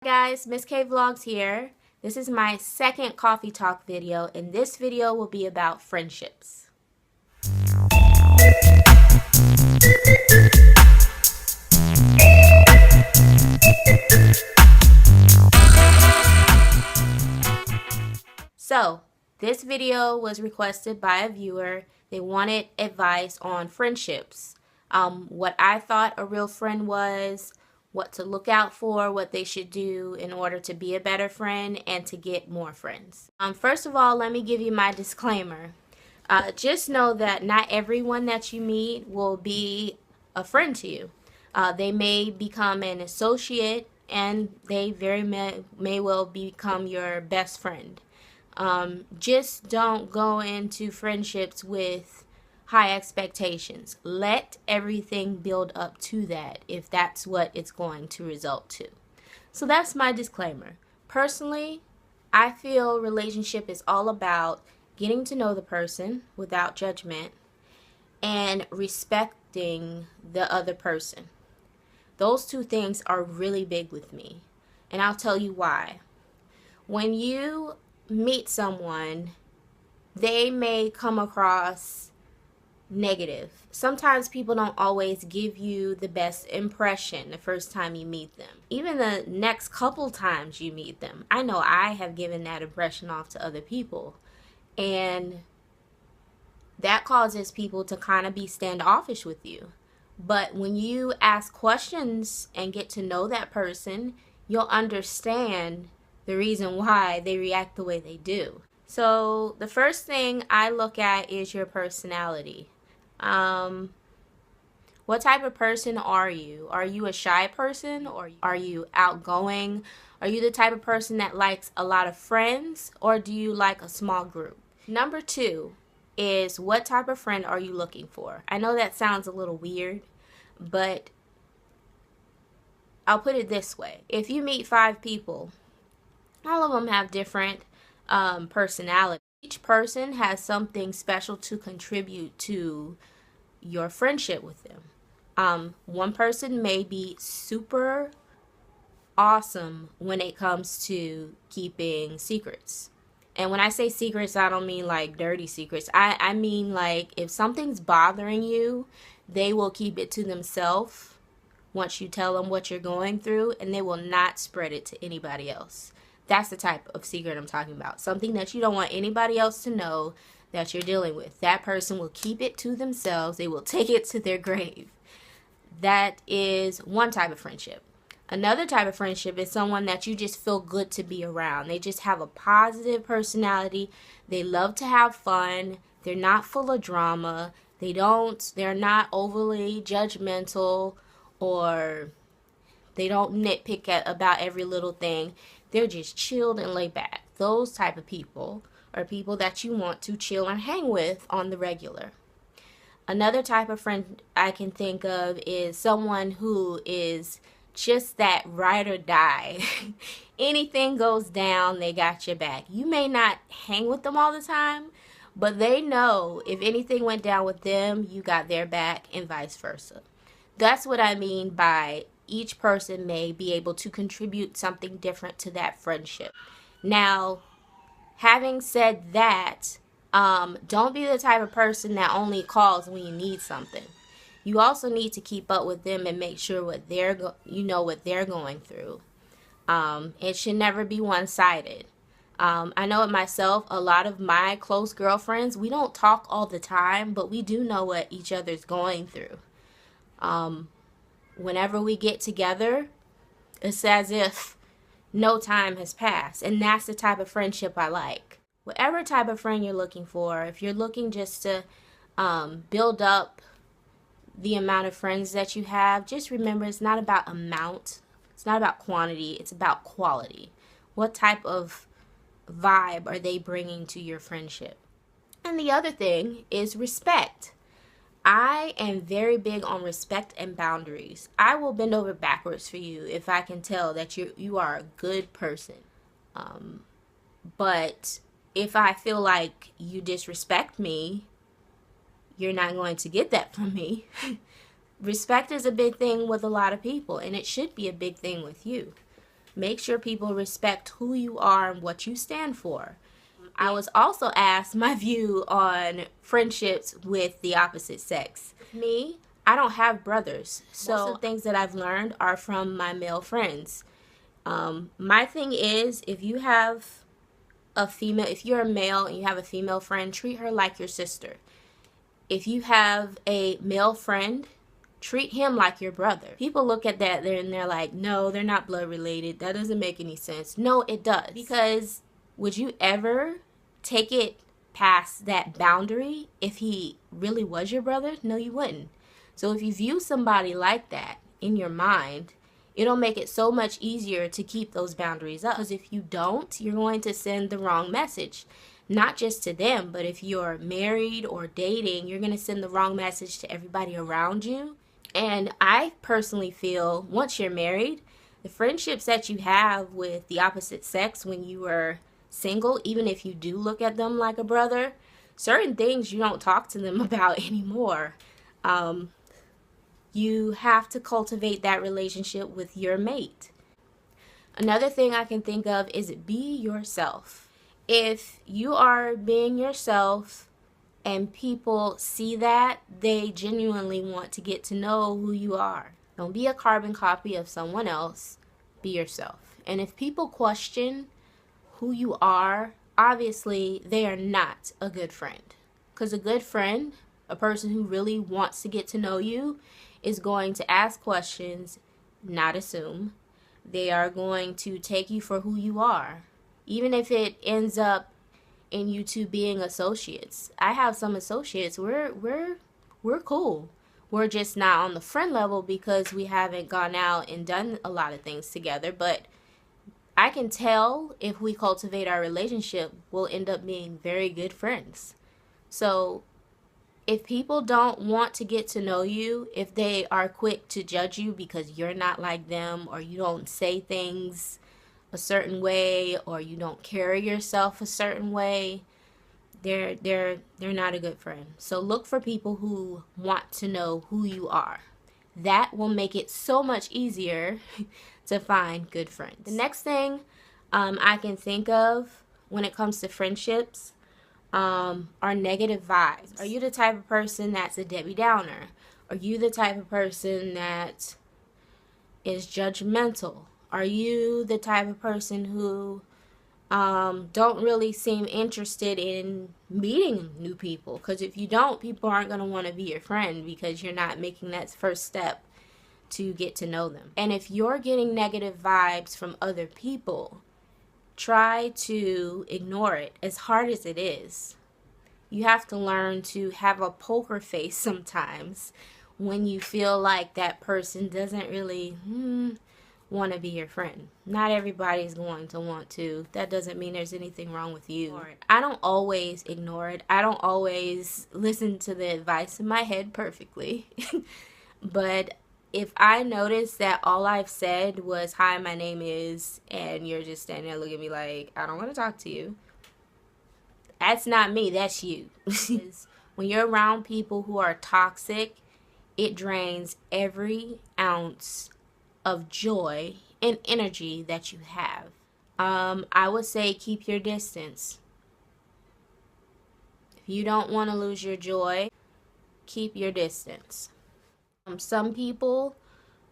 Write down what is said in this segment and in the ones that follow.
Guys, Miss K Vlogs here. This is my second coffee talk video, and this video will be about friendships. So, this video was requested by a viewer. They wanted advice on friendships. What I thought a real friend was, what to look out for, what they should do in order to be a better friend and to get more friends. First of all, let me give you my disclaimer. Just know that not everyone that you meet will be a friend to you. They may become an associate, and they very may well become your best friend. Just don't go into friendships with high expectations. Let everything build up to that if that's what it's going to result to. So that's my disclaimer. Personally, I feel relationship is all about getting to know the person without judgment and respecting the other person. Those two things are really big with me, and I'll tell you why. When you meet someone, they may come across negative. Sometimes people don't always give you the best impression the first time you meet them. Even the next couple times you meet them. I know I have given that impression off to other people, and that causes people to kind of be standoffish with you. But when you ask questions and get to know that person, you'll understand the reason why they react the way they do. So the first thing I look at is your personality. What type of person are you? Are you a shy person, or are you outgoing? Are you the type of person that likes a lot of friends, or do you like a small group? Number two is, what type of friend are you looking for? I know that sounds a little weird, but I'll put it this way. If you meet 5 people, all of them have different personalities. Each person has something special to contribute to your friendship with them. One person may be super awesome when it comes to keeping secrets. And when I say secrets, I don't mean like dirty secrets. I mean like if something's bothering you, they will keep it to themselves once you tell them what you're going through, and they will not spread it to anybody else. That's the type of secret I'm talking about. Something that you don't want anybody else to know that you're dealing with. That person will keep it to themselves. They will take it to their grave. That is one type of friendship. Another type of friendship is someone that you just feel good to be around. They just have a positive personality. They love to have fun. They're not full of drama. They're not overly judgmental, or they don't nitpick about every little thing. They're just chilled and laid back. Those type of people are people that you want to chill and hang with on the regular. Another type of friend I can think of is someone who is just that ride or die. Anything goes down, they got your back. You may not hang with them all the time, but they know if anything went down with them, you got their back, and vice versa. That's what I mean by each person may be able to contribute something different to that friendship. Now, having said that, don't be the type of person that only calls when you need something. You also need to keep up with them and make sure what they're going through. It should never be one-sided. I know it myself. A lot of my close girlfriends, we don't talk all the time, but we do know what each other's going through. Whenever we get together, it's as if no time has passed, and that's the type of friendship I like. Whatever type of friend you're looking for, if you're looking just to build up the amount of friends that you have, just remember it's not about amount, it's not about quantity, it's about quality. What type of vibe are they bringing to your friendship? And the other thing is respect. I am very big on respect and boundaries. I will bend over backwards for you if I can tell that you are a good person. But if I feel like you disrespect me, you're not going to get that from me. Respect is a big thing with a lot of people, and it should be a big thing with you. Make sure people respect who you are and what you stand for. I was also asked my view on friendships with the opposite sex. Me, I don't have brothers, so most of the things that I've learned are from my male friends. My thing is, if you have a female, if you're a male and you have a female friend, treat her like your sister. If you have a male friend, treat him like your brother. People look at that there and they're like, no, they're not blood related. That doesn't make any sense. No, it does. Because would you ever take it past that boundary if he really was your brother? No, you wouldn't. So if you view somebody like that in your mind, it'll make it so much easier to keep those boundaries up. Because if you don't, you're going to send the wrong message. Not just to them, but if you're married or dating, you're going to send the wrong message to everybody around you. And I personally feel once you're married, the friendships that you have with the opposite sex when you were single, even if you do look at them like a brother, certain things you don't talk to them about anymore. You have to cultivate that relationship with your mate. Another thing I can think of is be yourself. If you are being yourself and people see that, they genuinely want to get to know who you are. Don't be a carbon copy of someone else. Be yourself. And if people question who you are, obviously they are not a good friend. Because a good friend, a person who really wants to get to know you, is going to ask questions, not assume. They are going to take you for who you are. Even if it ends up in you two being associates. I have some associates, we're cool. We're just not on the friend level because we haven't gone out and done a lot of things together, but I can tell if we cultivate our relationship, we'll end up being very good friends. So if people don't want to get to know you, if they are quick to judge you because you're not like them, or you don't say things a certain way, or you don't carry yourself a certain way, they're not a good friend. So look for people who want to know who you are. That will make it so much easier to find good friends. The next thing I can think of when it comes to friendships are negative vibes. Are you the type of person that's a Debbie Downer? Are you the type of person that is judgmental? Are you the type of person who don't really seem interested in meeting new people? Because if you don't, people aren't going to want to be your friend because you're not making that first step to get to know them. And if you're getting negative vibes from other people, try to ignore it as hard as it is. You have to learn to have a poker face sometimes when you feel like that person doesn't really want to be your friend. Not everybody's going to want to. That doesn't mean there's anything wrong with you. I don't always ignore it. I don't always listen to the advice in my head perfectly. But if I notice that all I've said was, hi, my name is, and you're just standing there looking at me like, I don't want to talk to you, that's not me, that's you. When you're around people who are toxic, it drains every ounce of joy and energy that you have. I would say keep your distance. If you don't want to lose your joy, keep your distance. Some people,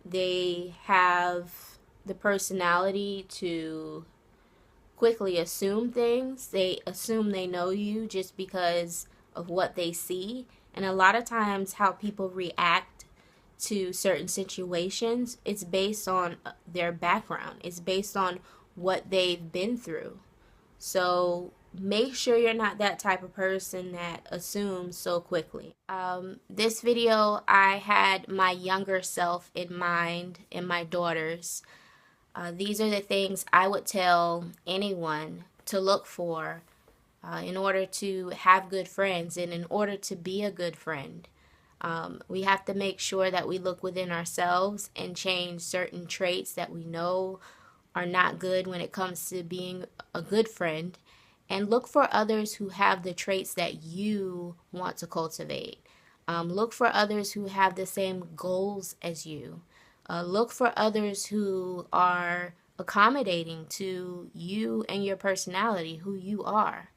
they have the personality to quickly assume things. They assume they know you just because of what they see. And a lot of times how people react to certain situations, it's based on their background. It's based on what they've been through. So make sure you're not that type of person that assumes so quickly. This video, I had my younger self in mind and my daughters. These are the things I would tell anyone to look for in order to have good friends and in order to be a good friend. We have to make sure that we look within ourselves and change certain traits that we know are not good when it comes to being a good friend, and look for others who have the traits that you want to cultivate. Look for others who have the same goals as you. Look for others who are accommodating to you and your personality, who you are.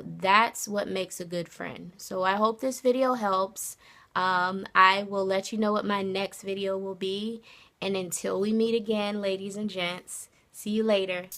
That's what makes a good friend. So I hope this video helps. I will let you know what my next video will be. And until we meet again, ladies and gents, see you later.